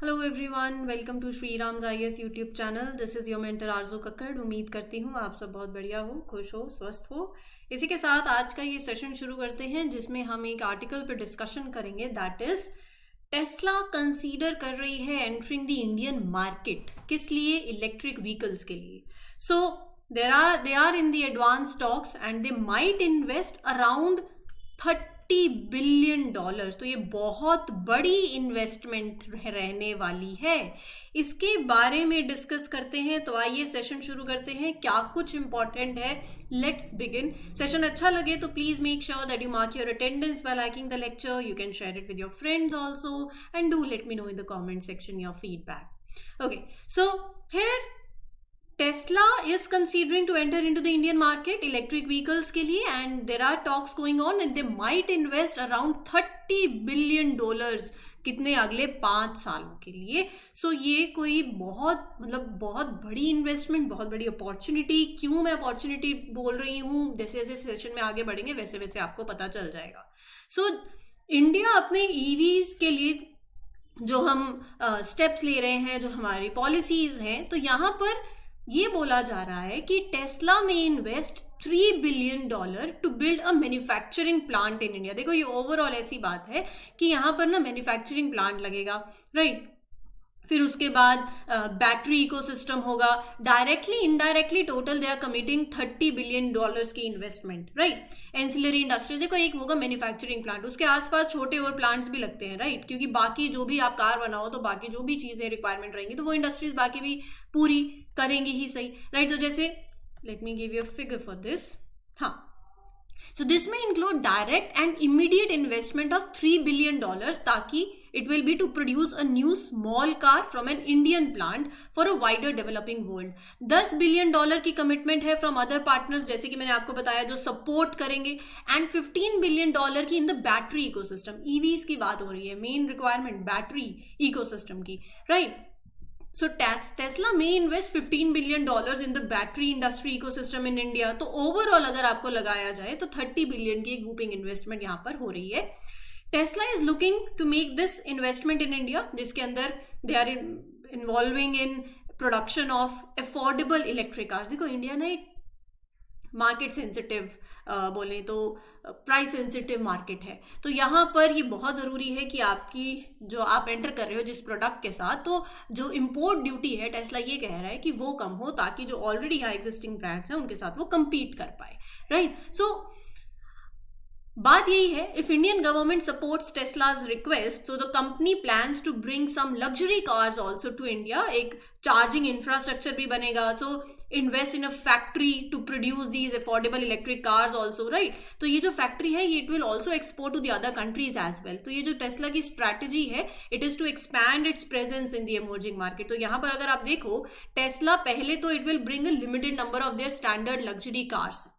Hello everyone, welcome to Shri Ram's IAS YouTube channel. This is your mentor Arzoo Kakkar. उम्मीद करती हूँ आप सब बहुत बढ़िया हो, खुश हो, स्वस्थ हो। इसी के साथ आज का ये सेशन शुरू करते हैं जिसमें हम एक आर्टिकल पर डिस्कशन करेंगे, दैट इज़ टेस्ला कंसीडर कर रही है एंटरिंग द इंडियन मार्केट। किस लिए? इलेक्ट्रिक व्हीकल्स के लिए। सो they are in the advanced talks and they might invest around $30 billion। तो ये बहुत बड़ी इन्वेस्टमेंट रहने वाली है। इसके बारे में डिस्कस करते हैं। तो आइए सेशन शुरू करते हैं। क्या कुछ इंपॉर्टेंट है, लेट्स बिगिन। सेशन अच्छा लगे तो please make sure that you mark your attendance bye liking the lecture. You can share it with your friends also and do let me know in the comment section your feedback. Okay, so here Tesla is considering to enter into the Indian market electric vehicles के लिए, and there are talks going on and they might invest around $30 billion कितने? अगले 5 सालों के लिए। सो ये कोई बहुत बड़ी इन्वेस्टमेंट, बहुत बड़ी अपॉर्चुनिटी। क्यों मैं अपॉर्चुनिटी बोल रही हूँ, जैसे जैसे सेशन में आगे बढ़ेंगे वैसे वैसे आपको पता चल जाएगा। सो इंडिया अपने ईवीज के लिए जो हम स्टेप्स ले रहे हैं, जो हमारी पॉलिसीज हैं, तो यहाँ पर ये बोला जा रहा है कि टेस्ला में invest $3 billion to build a manufacturing plant in India. देखो, ये ओवरऑल ऐसी बात है कि यहाँ पर ना मैन्युफैक्चरिंग प्लांट लगेगा, राइट। फिर उसके बाद बैटरी इकोसिस्टम होगा। Directly indirectly total they are committing $30 billion की इन्वेस्टमेंट, राइट। एंसिलरी इंडस्ट्री, देखो, एक होगा मैन्युफैक्चरिंग प्लांट, उसके आसपास छोटे और प्लांट्स भी लगते हैं, राइट, क्योंकि बाकी जो भी आप कार बनाओ तो बाकी जो भी चीज़ें रिक्वायरमेंट रहेंगी तो वो इंडस्ट्रीज बाकी भी पूरी करेंगी ही, सही, राइट। तो जैसे let me give you a figure for this. हाँ, so this may include direct and immediate investment of $3 billion ताकि it will be to produce a new small car from an Indian plant for a wider developing world। $10 billion की commitment है from other partners, जैसे कि मैंने आपको बताया, जो support करेंगे, एंड $15 बिलियन की in the battery ecosystem. EVs की बात हो रही है, मेन रिक्वायरमेंट बैटरी इकोसिस्टम की, right. So Tesla may invest $15 billion in the battery industry ecosystem in India। तो ओवरऑल अगर आपको लगाया जाए तो $30 बिलियन की एक ग्रुपिंग इन्वेस्टमेंट यहाँ पर हो रही है। Tesla is looking to make this investment in India, जिसके अंदर they are involving in production of affordable electric cars। देखो, इंडिया ना एक मार्केट सेंसिटिव, बोले तो प्राइस सेंसिटिव मार्केट है। तो यहाँ पर ये बहुत ज़रूरी है कि आपकी जो आप एंटर कर रहे हो जिस प्रोडक्ट के साथ, तो जो इम्पोर्ट ड्यूटी है, टेस्ला ये कह रहा है कि वो कम हो ताकि जो ऑलरेडी यहाँ एग्जिस्टिंग ब्रांड्स हैं उनके साथ वो compete कर पाए, राइट। सो बात यही है, if Indian government supports Tesla's request, so the company plans to bring some luxury cars also to India. एक चार्जिंग इंफ्रास्ट्रक्चर भी बनेगा, so invest in a factory to produce these affordable electric cars also, right. तो ये जो factory है, ये it will also export to the other countries as well. तो ये जो टेस्ला की स्ट्रैटेजी है, it is to expand its presence in the emerging market. तो यहाँ पर अगर आप देखो, टेस्ला पहले तो it will bring a limited number of their standard luxury cars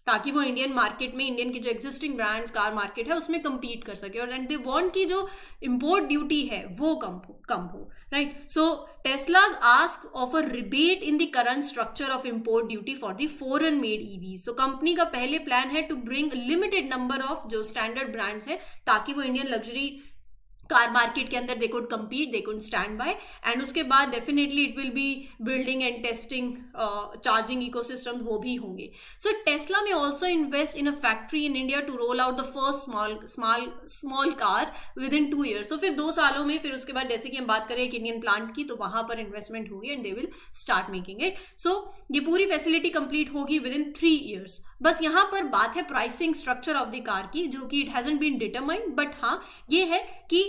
ताकि वो इंडियन मार्केट में, इंडियन की जो एग्जिस्टिंग ब्रांड्स कार मार्केट है उसमें compete कर सके, और एंड दे वांट की जो इम्पोर्ट ड्यूटी है वो कम हो, right. So Tesla's ask of a rebate in the current structure of import duty for the foreign made EVs. तो कंपनी का पहले प्लान है to bring limited number of जो स्टैंडर्ड ब्रांड्स है ताकि वो इंडियन लग्जरी कार मार्केट के अंदर they could compete, they could stand by, and उसके बाद definitely it will be building and testing charging ecosystem, वो भी होंगे। सो टेस्ला में also invest in a factory in India to roll out the first small car with in 2 years। तो फिर 2 सालों में, फिर उसके बाद जैसे कि हम बात करें एक इंडियन प्लांट की, तो वहां पर इन्वेस्टमेंट होगी and they will start making it. So ये पूरी फैसिलिटी कंप्लीट होगी विद इन 3 years। बस यहाँ पर बात है pricing structure of the car की, जो कि it hasn't been determined, but हाँ ये है कि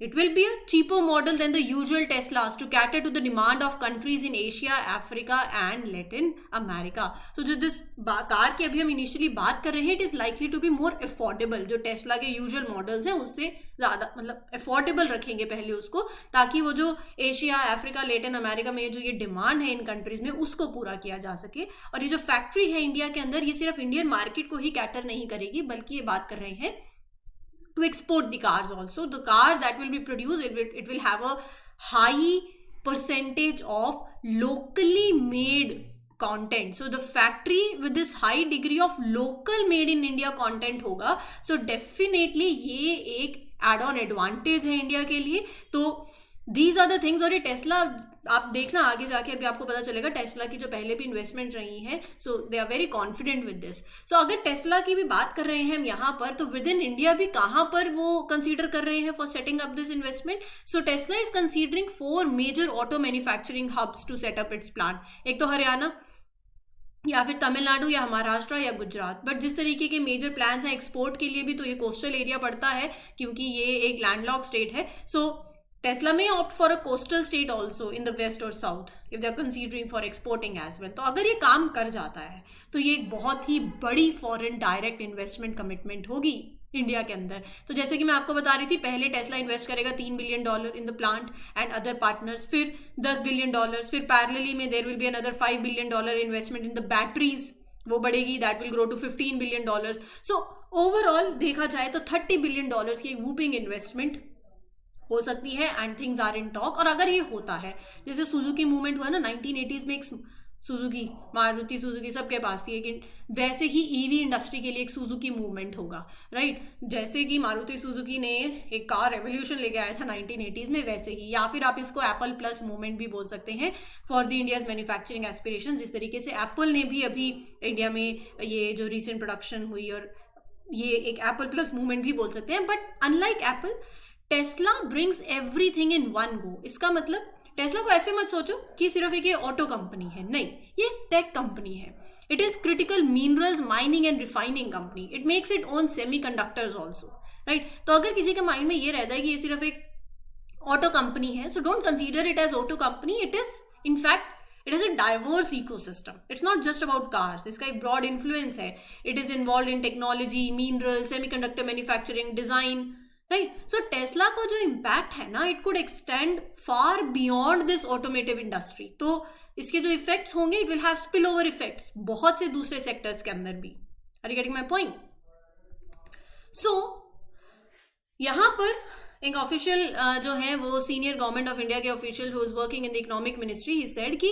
it will be a cheaper model than the usual Teslas to cater to the demand of countries in Asia, Africa and Latin America। So जो this car की अभी हम initially बात कर रहे हैं, it is likely to be more affordable। जो Tesla के यूजुअल मॉडल्स हैं उससे ज़्यादा अफोर्डेबल रखेंगे पहले उसको, ताकि वो जो एशिया, अफ्रीका, लेटिन अमेरिका में जो ये डिमांड है इन कंट्रीज में उसको पूरा किया जा सके। और ये जो फैक्ट्री है इंडिया के अंदर, ये सिर्फ इंडियन मार्केट को ही कैटर नहीं करेगी, बल्कि ये बात कर रहे हैं to export the cars also। The cars that will be produced, it will have a high percentage of locally made content। So the factory with this high degree of local made in India content होगा, so definitely ये एक add on advantage है India के लिए। तो these are the things. और ये Tesla, आप देखना आगे जाके अभी आपको पता चलेगा टेस्ला की जो पहले भी इन्वेस्टमेंट रही है, so they are very confident with this. So अगर टेस्ला की भी बात कर रहे हैं हम यहाँ पर, तो विद इन इंडिया भी कहाँ पर वो कंसीडर कर रहे हैं for setting up this investment. So Tesla is considering 4 major auto manufacturing hubs to set up its plant. एक तो हरियाणा या फिर तमिलनाडु या महाराष्ट्र या गुजरात। बट जिस तरीके के मेजर प्लान्स हैं एक्सपोर्ट के लिए भी, तो ये कोस्टल एरिया पड़ता है क्योंकि ये एक लैंडलॉक स्टेट है। So Tesla may opt for a coastal state also in the west और south if they are considering for exporting as well. तो अगर ये काम कर जाता है तो ये एक बहुत ही बड़ी फॉरेन डायरेक्ट इन्वेस्टमेंट कमिटमेंट होगी इंडिया के अंदर। तो जैसे कि मैं आपको बता रही थी, पहले टेस्ला इन्वेस्ट करेगा $3 billion in the plant and other partners, फिर $10 बिलियन, फिर पैरेलली में there will be another $5 billion investment in the batteries, वो बढ़ेगी, that will grow to $15 billion. So overall देखा जाए तो $30 बिलियन की एक वूपिंग इन्वेस्टमेंट हो सकती है and things are in talk. और अगर ये होता है, जैसे सुजुकी मूवमेंट हुआ ना 1980s में, एक सुजुकी, मारुति सुजुकी सबके पास थी, लेकिन वैसे ही ईवी इंडस्ट्री के लिए एक सुजुकी मूवमेंट होगा, राइट। जैसे कि मारुति सुजुकी ने एक कार रेवोल्यूशन लेके आया था 1980s में, वैसे ही। या फिर आप इसको एप्पल प्लस मूवमेंट भी बोल सकते हैं for the India's manufacturing aspiration. जिस तरीके से एप्पल ने भी अभी इंडिया में ये जो रिसेंट प्रोडक्शन हुई, और ये एक एप्पल प्लस मूवमेंट भी बोल सकते हैं। But unlike Apple, Tesla brings everything in one go. इसका मतलब टेस्ला को ऐसे मत सोचो कि सिर्फ एक ऑटो कंपनी है, नहीं, ये एक टेक कंपनी है। It is critical minerals mining and refining company. It makes it own semiconductors also, right. तो अगर किसी के माइंड में ये रहता है कि ये सिर्फ एक ऑटो कंपनी है, so don't consider it as auto company. It is in fact it is a diverse ecosystem. It's not just about cars. इसका एक broad influence है. It is involved in technology, minerals, semiconductor manufacturing, design, right? So Tesla को जो impact है ना, it could extend far beyond this automotive industry. तो इसके जो effects होंगे, it will have spillover effects बहुत से दूसरे sectors के अंदर भी. Are you getting my point? So यहाँ पर एक ऑफिशियल जो है वो सीनियर गवर्नमेंट ऑफ इंडिया के official who is working in the economic ministry, he said कि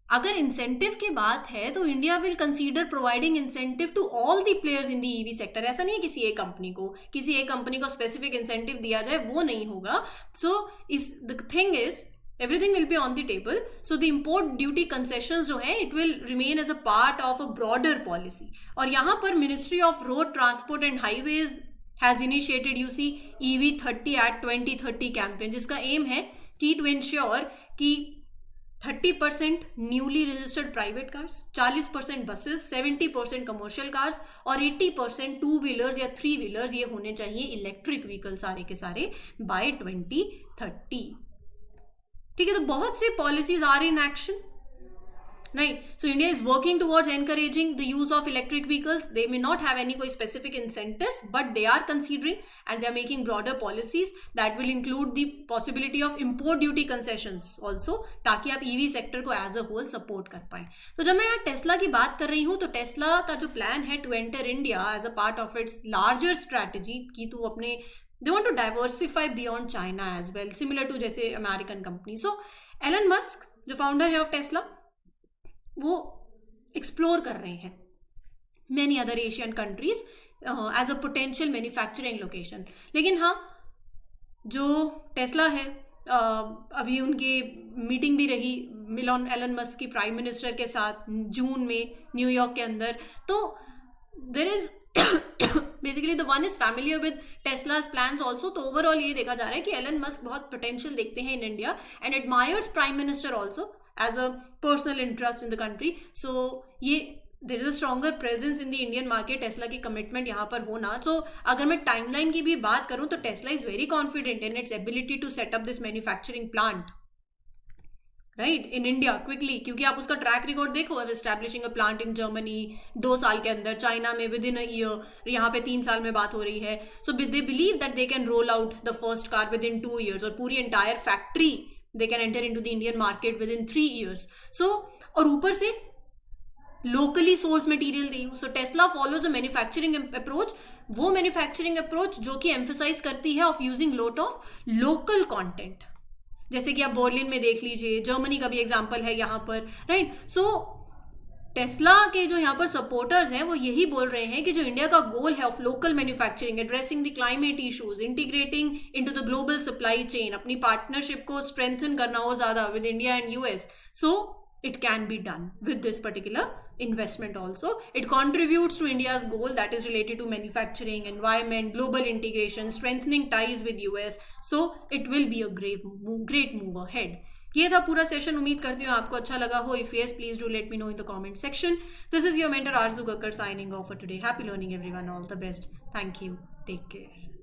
अगर इंसेंटिव की बात है तो India will consider providing incentive to all the players in the EV sector. ऐसा नहीं है किसी एक कंपनी को स्पेसिफिक इंसेंटिव दिया जाए, वो नहीं होगा। सो इस the thing is everything will be on the table. So the import duty concessions जो है, it will remain as a part of a broader policy. और यहाँ पर ministry of road transport and highways has initiated, you see, EV 30 at 2030 campaign, जिसका M है कि to ensure कि 30% newly registered private cars, 40% buses, 70% commercial cars और 80% 2 wheelers या 3 wheelers ये होने चाहिए इलेक्ट्रिक व्हीकल सारे के सारे बाय 2030। ठीक है, तो बहुत से policies are in action, right? So India is working towards encouraging the use of electric vehicles. They may not have any कोई specific incentives, but they are considering and they are making broader policies that will include the possibility of import duty concessions also, ताकि आप EV sector को as a whole support कर पाएं। तो जब मैं यहाँ टेस्ला की बात कर रही हूँ, तो टेस्ला का जो प्लान है to enter India as a part of its larger strategy कि तू अपने they want to diversify beyond China as well, similar to जैसे American company. So Elon Musk जो फाउंडर है ऑफ टेस्ला, वो एक्सप्लोर कर रहे हैं many other Asian countries as a potential manufacturing location. लेकिन हाँ, जो टेस्ला है, अभी उनकी मीटिंग भी रही एलन मस्क की प्राइम मिनिस्टर के साथ जून में न्यूयॉर्क के अंदर। तो there is basically the one is familiar with Tesla's plans also. तो ओवरऑल ये देखा जा रहा है कि एलन मस्क बहुत पोटेंशियल देखते हैं in India and admires prime minister also as a personal interest in the country. So ये there is a stronger presence in the Indian market. Tesla की कमिटमेंट यहाँ पर होना। So अगर मैं टाइमलाइन की भी बात करूँ तो Tesla is very confident in its ability to set up this manufacturing plant, right, in India quickly. क्योंकि आप उसका ट्रैक रिकॉर्ड देखो, establishing a plant in Germany 2 साल के अंदर, चाइना में विद इन अ ईयर, यहाँ पे 3 साल में बात हो रही है। So they believe that they can roll out the first car with in 2 years और पूरी entire factory they can enter into the Indian market within 3 years. So और ऊपर से locally source material दे यूं। So Tesla follows a manufacturing approach, वो manufacturing approach जो कि emphasize करती है of using lot of local content, जैसे कि आप बर्लिन में देख लीजिए, जर्मनी का भी एग्जाम्पल है यहाँ पर, राइट। सो टेस्ला के जो यहाँ पर सपोर्टर्स हैं वो यही बोल रहे हैं कि जो इंडिया का गोल है of local manufacturing, addressing the climate issues, integrating into the global supply chain, अपनी पार्टनरशिप को स्ट्रेंथन करना और ज्यादा with India and US, so it can be done with this particular investment also. It contributes to India's goal that is related to manufacturing, environment, global integration, strengthening ties with US. So it will be a great move ahead. ये था पूरा session. उम्मीद करती हूँ आपको अच्छा लगा हो. If yes, please do let me know in the comment section. This is your mentor Arzu Kakkar signing off for today. Happy learning everyone. All the best. Thank you. Take care.